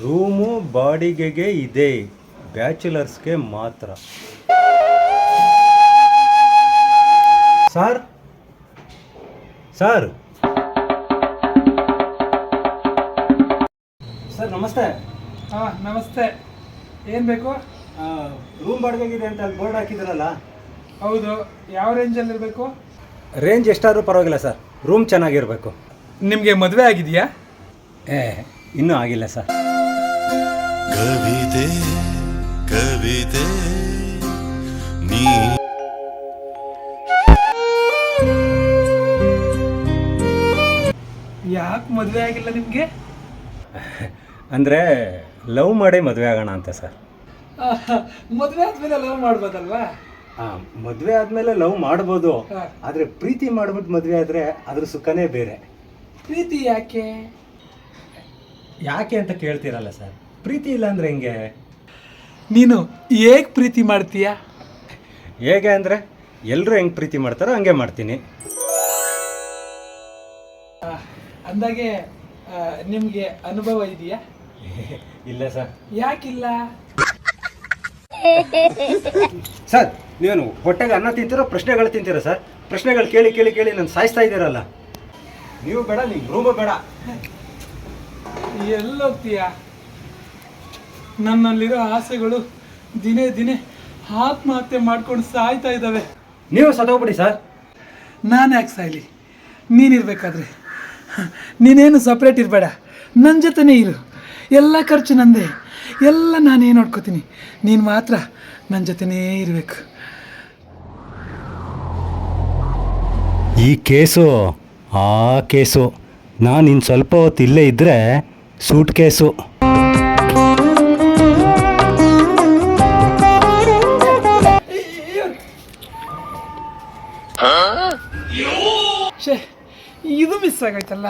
Room ಬಾಡಿಗೆಗೆ ಇದೆ, ಬ್ಯಾಚುಲರ್ಸ್ಗೆ ಮಾತ್ರ. ಸರ್ ಸರ್ ಸರ್ ನಮಸ್ತೆ. ಹಾಂ ನಮಸ್ತೆ. ಏನು ಬೇಕು? ರೂಮ್ ಬಾಡಿಗೆಗಿದೆ ಅಂತ ಅಲ್ಲಿ ಬೋರ್ಡ್ ಹಾಕಿದ್ರಲ್ಲ. ಹೌದು. ಯಾವ ರೇಂಜಲ್ಲಿ ಇರಬೇಕು? ರೇಂಜ್ ಎಷ್ಟಾದರೂ ಪರವಾಗಿಲ್ಲ ಸರ್, ರೂಮ್ ಚೆನ್ನಾಗಿರಬೇಕು. ನಿಮಗೆ ಮದುವೆ ಆಗಿದೆಯಾ? ಇನ್ನೂ ಆಗಿಲ್ಲ ಸರ್. ಕವಿತೆ ಕವಿತೆ ನೀ ಯಾಕೆ ಮದುವೆ ಆಗಿಲ್ಲ ನಿಮಗೆ? ಅಂದರೆ ಲವ್ ಮಾಡಿ ಮದುವೆ ಆಗೋಣ ಅಂತ ಸರ್. ಮದುವೆ ಆದಮೇಲೆ ಲವ್ ಮಾಡ್ಬೋದಲ್ವಾ? ಮದುವೆ ಆದಮೇಲೆ ಲವ್ ಮಾಡ್ಬೋದು, ಹಾ. ಆದರೆ ಪ್ರೀತಿ ಮಾಡ್ಬಿಟ್ಟು ಮದುವೆ ಆದರೆ ಅದ್ರ ಸುಖನೇ ಬೇರೆ. ಪ್ರೀತಿ ಯಾಕೆ? ಯಾಕೆ ಅಂತ ಕೇಳ್ತೀರಲ್ಲ ಸರ್, ಪ್ರೀತಿ ಇಲ್ಲ ಅಂದರೆ ಹೆಂಗೆ? ನೀನು ಹೇಗೆ ಪ್ರೀತಿ ಮಾಡ್ತೀಯಾ? ಹೇಗೆ ಅಂದರೆ ಎಲ್ಲರೂ ಹೆಂಗೆ ಪ್ರೀತಿ ಮಾಡ್ತಾರೋ ಹಂಗೆ ಮಾಡ್ತೀನಿ. ಅಂದಾಗೆ ನಿಮಗೆ ಅನುಭವ ಇದೆಯಾ? ಇಲ್ಲ ಸರ್. ಯಾಕಿಲ್ಲ? ಸರ್ ನೀವೇನು ಹೊಟ್ಟೆಗೆ ಅನ್ನ ತಿಂತೀರೋ ಪ್ರಶ್ನೆಗಳು ತಿಂತೀರೋ ಸರ್? ಪ್ರಶ್ನೆಗಳು ಕೇಳಿ ಕೇಳಿ ಕೇಳಿ ನಾನು ಸಾಯಿಸ್ತಾ ಇದ್ದೀರಲ್ಲ. ನೀವು ಬೇಡ, ನಿಮ್ಮ ರೂಮು ಬೇಡ. ಎಲ್ಲೋಗ್ತೀಯಾ? ನನ್ನಲ್ಲಿರೋ ಆಸೆಗಳು ದಿನೇ ದಿನೇ ಆತ್ಮಹತ್ಯೆ ಮಾಡ್ಕೊಂಡು ಸಾಯ್ತಾ ಇದ್ದಾವೆ. ನೀವು ಸತ್ತೋಗ್ಬಿಡಿ ಸರ್. ನಾನು ಯಾಕೆ ಸಾಯ್ಲಿ? ನೀನಿರ್ಬೇಕಾದ್ರೆ. ನೀನೇನು ಸಪ್ರೇಟ್ ಇರಬೇಡ, ನನ್ನ ಜೊತೆನೇ ಇರು. ಎಲ್ಲ ಖರ್ಚು ನಂದೇ, ಎಲ್ಲ ನಾನೇ ನೋಡ್ಕೋತೀನಿ. ನೀನು ಮಾತ್ರ ನನ್ನ ಜೊತೆನೇ ಇರಬೇಕು. ಈ ಕೇಸು ಆ ಕೇಸು. ನಾನು ಇನ್ನು ಸ್ವಲ್ಪ ಹೊತ್ತು ಇಲ್ಲೇ ಇದ್ದರೆ ಸೂಟ್ ಕೇಸು. ಛೇ, ಇದು ಮಿಸ್ ಆಗೈತಲ್ಲ.